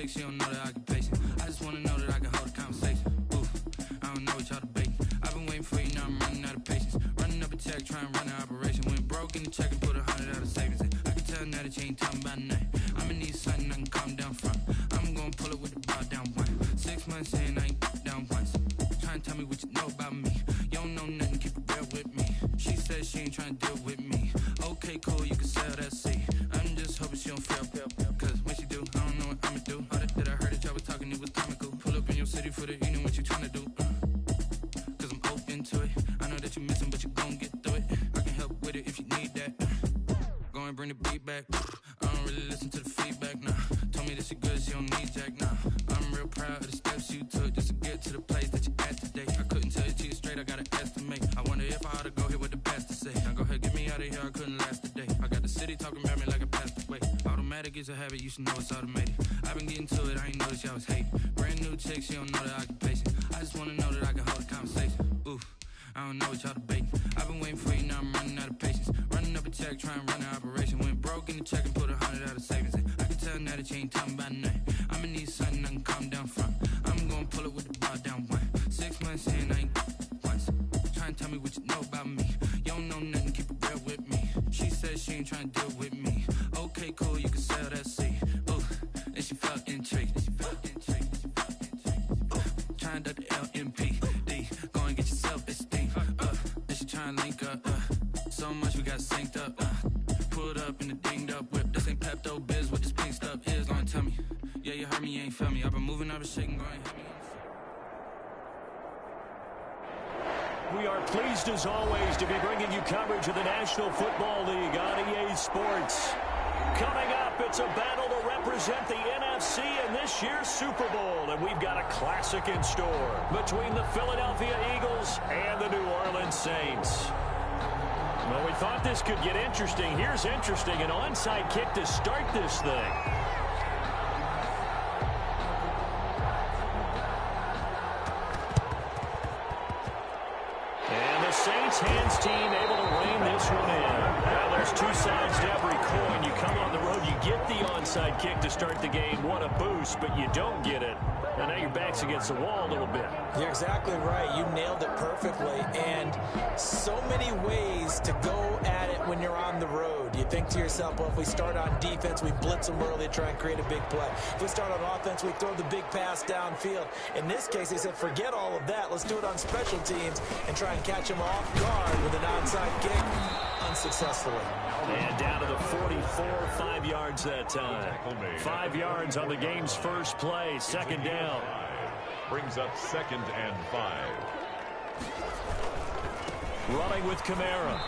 chick, she don't know the occupation. I just wanna know that I can hold a conversation. Oof, I don't know what y'all debating. I've been waiting for you, now I'm running out of patience. Running up a check, trying to run an operation. Went broke in the check and put 100 out of savings in. I can tell now that you ain't talking about nothing. I'ma need something I can calm down from. I'm gonna pull it with the bar down one. 6 months in, I ain't down once. Trying to tell me what you know about me. You don't know nothing, keep it real with me. She said she ain't trying to deal with me. Okay, cool, you can sell that seat. I'm just hoping she don't fail. Cause when she do, I don't know what I'ma do. All that I heard that y'all was talking, it was comical. Pull up in your city for the evening, what you trying to do? Cause I'm open to it. I know that you missing, but you gon' get through it. I can help with it if you need that. Go and bring the beat back. I don't really listen to the feedback, nah. Told me that she good, she don't need jack, nah. I'm real proud of the steps you took just to get to the place that you at today. I couldn't tell it to you straight, I gotta estimate. I wonder if I ought to go here with the pastor say. Now go ahead, get me out of here, I couldn't last a day. I got the city talking about me like I passed away. Automatic is a habit, you should know it's automated. I've been getting to it, I ain't noticed y'all was hating. Brand new chick, she don't know the occupation. I just wanna know that I can hold a conversation. Oof, I don't know what y'all debating. I've been waiting for you, now I'm running out of patience. Running up a check, trying to run an operation. Went broke in the check and put 100 out of savings in. I can tell now that you ain't talking about nothing. I'ma need something I can calm down from. I'm gonna pull it with the bar down one. 6 months in, I ain't once. Trying to tell me what you know about me. You don't know nothing, keep it real with me. She said she ain't trying to deal with me. Okay, cool, you can sell that seat. Ooh, and she felt intrigued. Trying to the LMPD. Go and get your self-esteem. And she trying to link up. So much we got synced up. Pulled up in the dinged up whip. This ain't Pepto Biz, what this pink stuff is. Gonna tell me. Yeah, you heard me, you ain't felt me. I've been moving, I've been shaking, go and hit me. We are pleased, as always, to be bringing you coverage of the National Football League on EA Sports. Coming up, it's a battle to represent the NFC in this year's Super Bowl, and we've got a classic in store between the Philadelphia Eagles and the New Orleans Saints. Well, we thought this could get interesting. Here's interesting, an onside kick to start this thing. Saints hands team able to rein this one in. Now there's two sides to every coin. You come on the road, you get the onside kick to start the game. What a boost, but you don't get it. And now your back's against the wall a little bit. You're exactly right. You nailed it perfectly. And so many ways to go at it when you're on the road. You think to yourself, well, if we start on defense, we blitz them early, try and create a big play. If we start on offense, we throw the big pass downfield. In this case, they said, forget all of that. Let's do it on special teams and try and catch them off guard with an onside kick unsuccessfully. And down to the 44, 5 yards that time. 5 yards on the game's first play, second down. Brings up 2nd and 5. Running with Kamara.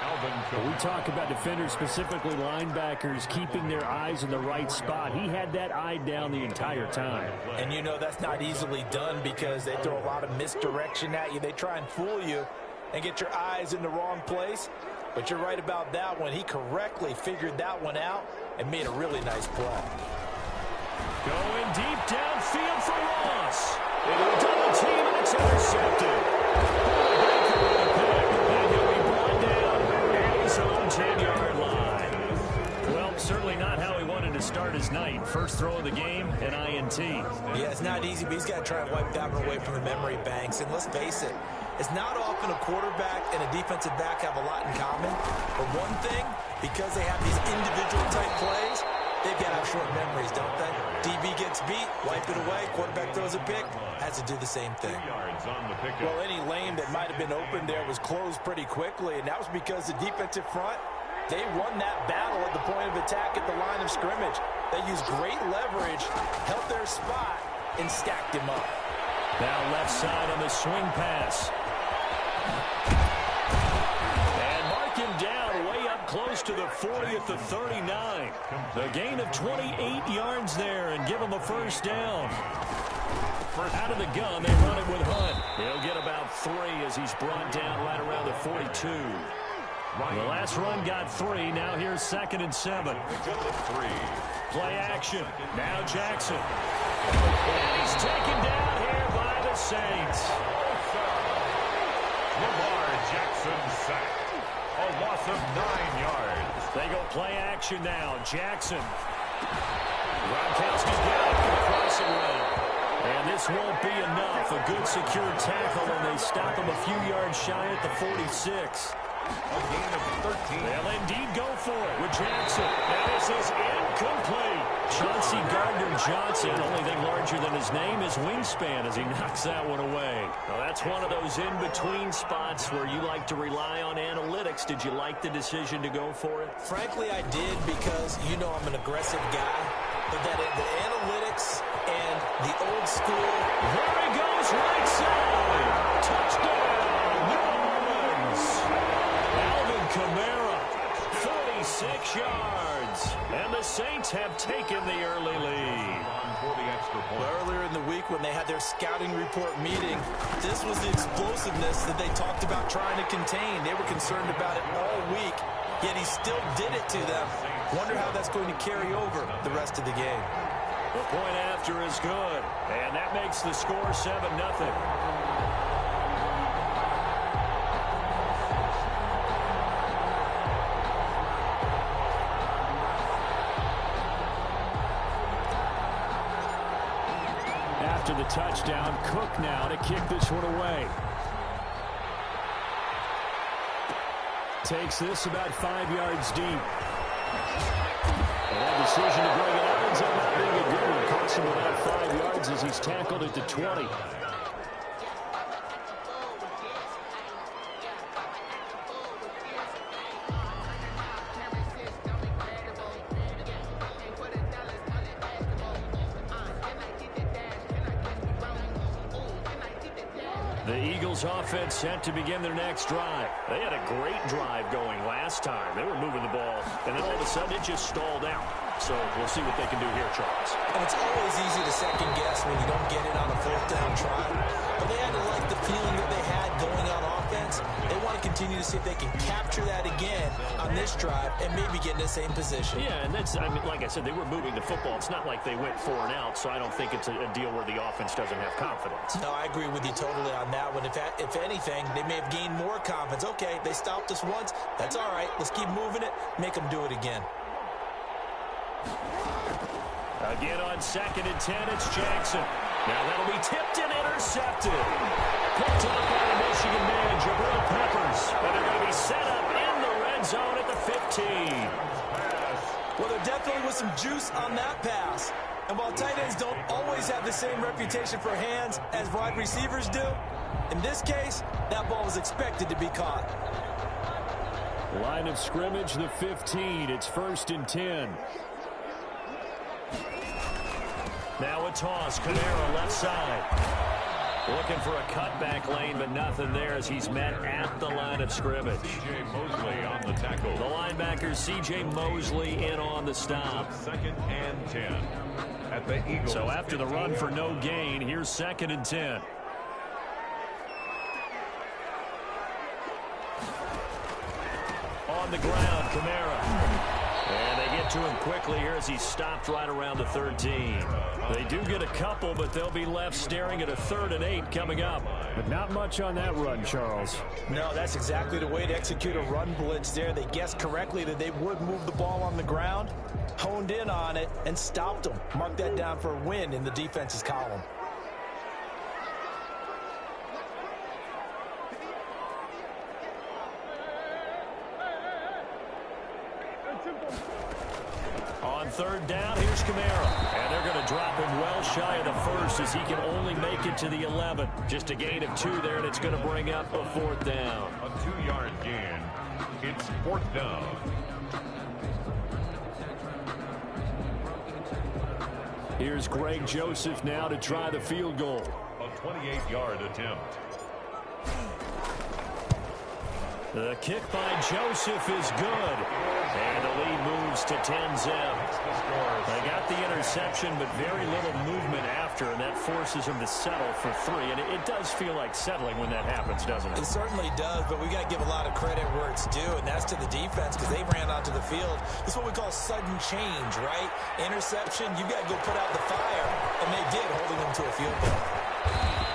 Alvin. We talk about defenders, specifically linebackers, keeping their eyes in the right spot. He had that eye down the entire time. And you know that's not easily done because they throw a lot of misdirection at you. They try and fool you and get your eyes in the wrong place. But you're right about that one. He correctly figured that one out and made a really nice play. Going deep downfield for Ross. Into a double team, and it's intercepted. Baker with a pick, and he'll be brought down at his own 10-yard line. Well, certainly not how he wanted to start his night. First throw of the game, an INT. Yeah, it's not easy, but he's got to try and wipe that one away from the memory banks. And let's face it, it's not often a quarterback and a defensive back have a lot in common. But one thing, because they have these individual type plays, they've got to have short memories, don't they? DB gets beat, wipe it away, quarterback throws a pick, has to do the same thing. Well, any lane that might have been open there was closed pretty quickly, and that was because the defensive front, they won that battle at the point of attack at the line of scrimmage. They used great leverage, held their spot, and stacked him up. Now left side on the swing pass. And mark him down way up close to the 40 at the 39. A gain of 28 yards there and give him a first down. Out of the gun, they run it with Hunt. He'll get about 3 as he's brought down right around the 42. The last run got 3. Now here's 2nd and 7. Play action. Now Jackson. And he's taken down here by the Saints. Lamar Jackson sacked. A loss of 9 yards. They go play action now. Jackson. Gronkowski's got it for the crossing route. And this won't be enough. A good secure tackle, and they stop him a few yards shy at the 46. A gain of 13. They'll indeed go for it with Jackson. And this is incomplete. Chauncey Gardner-Johnson, only thing larger than his name is wingspan as he knocks that one away. Now that's one of those in-between spots where you like to rely on analytics. Did you like the decision to go for it? Frankly, I did, because you know I'm an aggressive guy. But that the analytics and the old school. There he goes, right side. Touchdown, New Orleans. Alvin Kamara, 46 yards. And the Saints have taken the early lead. For the extra point. Earlier in the week when they had their scouting report meeting, this was the explosiveness that they talked about trying to contain. They were concerned about it all week, yet he still did it to them. Wonder how that's going to carry over the rest of the game. The point after is good, and that makes the score 7-0. After the touchdown, Cook now to kick this one away. Takes this about 5 yards deep. And that decision to bring it up ends up not being a good one. Costs him about 5 yards as he's tackled at the 20. The Eagles offense set to begin their next drive. They had a great drive going last time. They were moving the ball, and then all of a sudden it just stalled out. So we'll see what they can do here, Charles. And it's always easy to second guess when you don't get it on a fourth down try. But they had to like the feeling that they had going on offense. They want to continue to see if they can capture that again on this drive and maybe get in the same position. Yeah, and that's, I mean, like I said, they were moving the football. It's not like they went 4 and out, so I don't think it's a deal where the offense doesn't have confidence. No, I agree with you totally on that one. If anything, they may have gained more confidence. Okay, they stopped us once. That's all right. Let's keep moving it. Make them do it again. Again on 2nd and 10, it's Jackson. Now that'll be tipped and intercepted. Picked up by the Michigan man, Jabril Peppers. And they're going to be set up in the red zone at the 15. Well, there definitely was some juice on that pass. And while tight ends don't always have the same reputation for hands as wide receivers do, in this case, that ball was expected to be caught. Line of scrimmage, the 15. It's 1st and 10. Now a toss. Kamara left side. Looking for a cutback lane, but nothing there as he's met at the line of scrimmage. C.J. Mosley on the tackle. The linebacker, C.J. Mosley, in on the stop. 2nd and 10 at the Eagles. So after the run for no gain, here's 2nd and 10. On the ground, Kamara. And they get to him quickly here as he's stopped right around the 13. They do get a couple, but they'll be left staring at a 3rd and 8 coming up. But not much on that run, Charles. No, that's exactly the way to execute a run blitz there. They guessed correctly that they would move the ball on the ground, honed in on it, and stopped them. Mark that down for a win in the defense's column. On 3rd down, here's Kamara. And they're going to drop him well shy of the 1st as he can only make it to the 11. Just a gain of 2 there, and it's going to bring up a 4th down. A 2-yard gain. It's 4th down. Here's Greg Joseph now to try the field goal. A 28-yard attempt. The kick by Joseph is good. And the lead moves to 10-zip. They got the interception, but very little movement after, and that forces him to settle for 3. And it does feel like settling when that happens, doesn't it? It certainly does, but we got to give a lot of credit where it's due, and that's to the defense because they ran onto the field. This is what we call sudden change, right? Interception, you've got to go put out the fire, and they did, holding them to a field goal.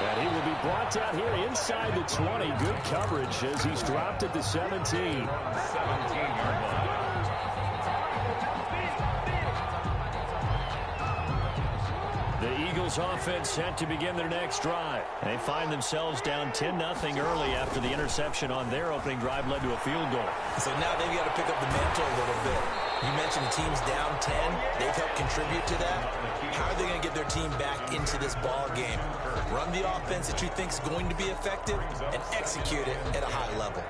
And he will be brought out here inside the 20. Good coverage as he's dropped at the 17. 17-yard line. Eagles offense set to begin their next drive. They find themselves down 10-0 early after the interception on their opening drive led to a field goal. So now they've got to pick up the mantle a little bit. You mentioned the team's down 10. They've helped contribute to that. How are they going to get their team back into this ball game? Run the offense that you think is going to be effective and execute it at a high level.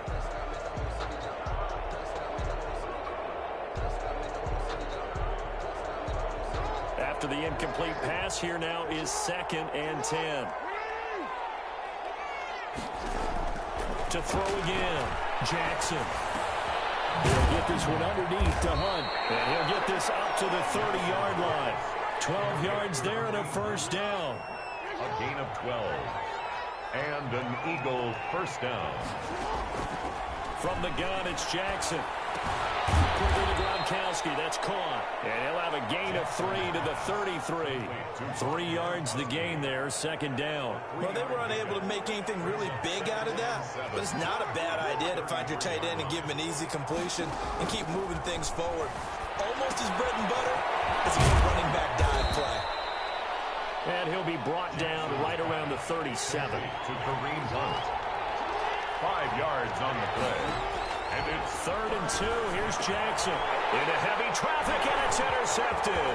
After the incomplete pass, here now is 2nd and 10. To throw again, Jackson. He'll get this one underneath to Hunt. And he'll get this up to the 30-yard line. 12 yards there and a first down. A gain of 12. And an Eagle first down. From the gun, it's Jackson. Quickly to Gronkowski. That's caught. And he'll have a gain of 3 to the 33. 3 yards the gain there, 2nd down. Well, they were unable to make anything really big out of that, but it's not a bad idea to find your tight end and give him an easy completion and keep moving things forward. Almost as bread and butter as a good running back dive play. And he'll be brought down right around the 37. To Kareem Hunt. 5 yards on the play. And it's 3rd and 2. Here's Jackson. Into heavy traffic, and it's intercepted.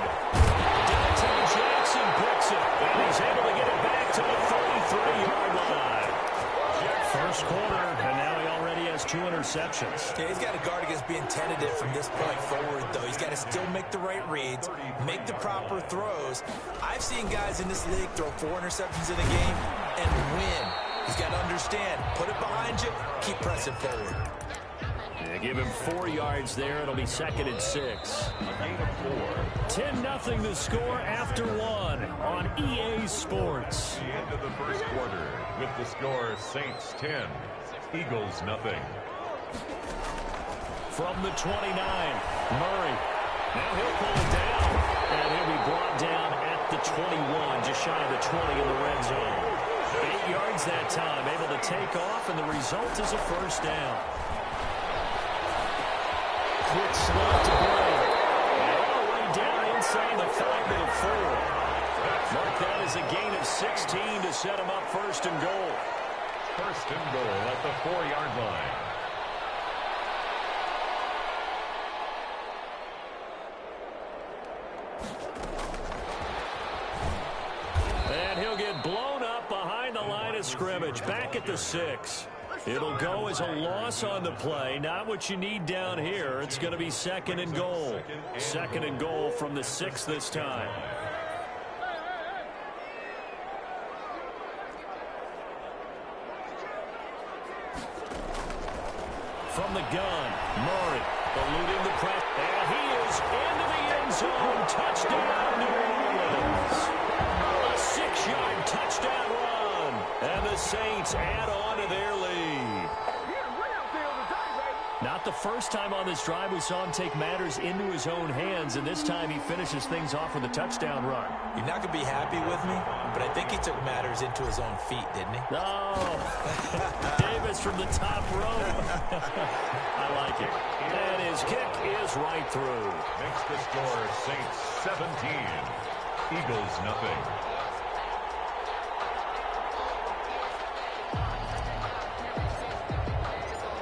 Dante Jackson picks it, and he's able to get it back to the 33-yard line. First quarter, and now he already has 2 interceptions. Yeah, he's got to guard against being tentative from this point forward, though. He's got to still make the right reads, make the proper throws. I've seen guys in this league throw 4 interceptions in a game and win. He's got to understand, put it behind you, keep pressing forward. They give him 4 yards there. It'll be 2nd and 6. A gain of 4. 10-0 the score after 1 on EA Sports. The end of the first quarter with the score Saints 10, Eagles nothing. From the 29, Murray. Now he'll pull it down, and he'll be brought down at the 21, just shy of the 20 in the red zone. 8 yards that time, able to take off, and the result is a first down. Quick slot to Gray. All the way down inside the 5 to the 4. Mark that as a gain of 16 to set him up 1st and goal. 1st and goal at the 4-yard line. And he'll get blown up behind the line of scrimmage, back at the 6. It'll go as a loss on the play. Not what you need down here. It's going to be 2nd and goal. 2nd and goal from the 6 this time. From the gun, Murray eluding the press. And he is into the end zone. Touchdown, New Orleans. A 6-yard touchdown run. And the Saints add on to their lead. Not the first time on this drive we saw him take matters into his own hands, and this time he finishes things off with a touchdown run. You're not going to be happy with me, but I think he took matters into his own feet, didn't he? Oh, Davis from the top rope. I like it. And his kick is right through. Makes the score Saints 17, Eagles nothing.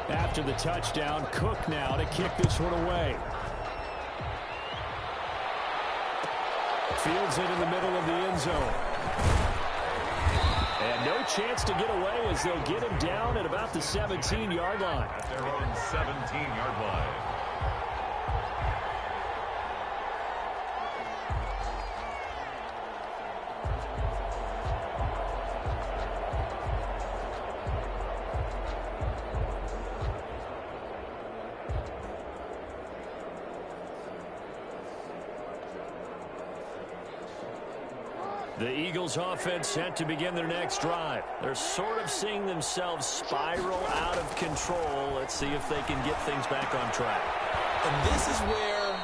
After the touchdown, Cook now to kick this one away. Fields it in the middle of the end zone. And no chance to get away as they'll get him down at about the 17-yard line. At their own 17-yard line. The Eagles offense set to begin their next drive. They're sort of seeing themselves spiral out of control. Let's see if they can get things back on track. And this is where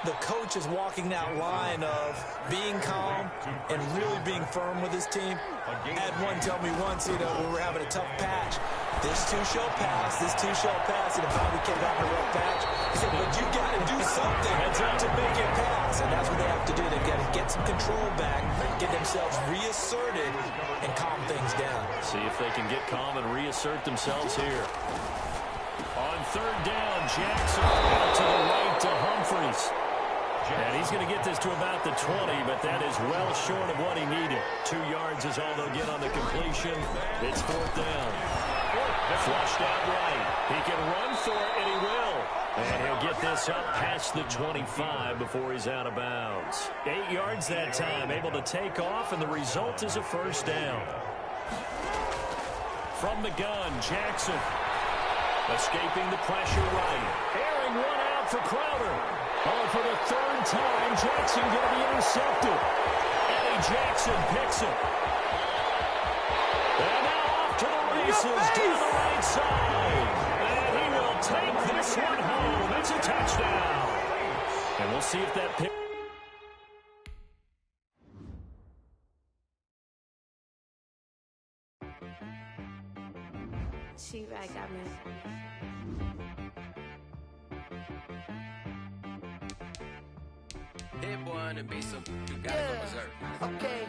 the coach is walking that line of being calm and really being firm with his team. I had one tell me once, when we were having a tough patch, This too shall pass. This too shall pass. And if Bobby kept having a rough patch, he said, but you got to do something to make it pass. And that's what they have to do. They've got to get some control back, get themselves reasserted, and calm things down. See if they can get calm and reassert themselves here. On third down, Jackson out to the right to Humphries. And he's going to get this to about the 20, but that is well short of what he needed. 2 yards is all they'll get on the completion. It's fourth down. Flushed out right. He can run for it, and he will. And he'll get this up past the 25 before he's out of bounds. 8 yards that time, able to take off, and the result is a first down. From the gun, Jackson. Escaping the pressure right. Airing one out for Crowder. Oh, for the third time, Jackson going to be intercepted. Eddie Jackson picks it. And now off to the races down the right side. And he will take this one home. It's a touchdown. And we'll see if that pick. She-Rag got me. Hit boy on the beat, so you gotta go berserk. Okay.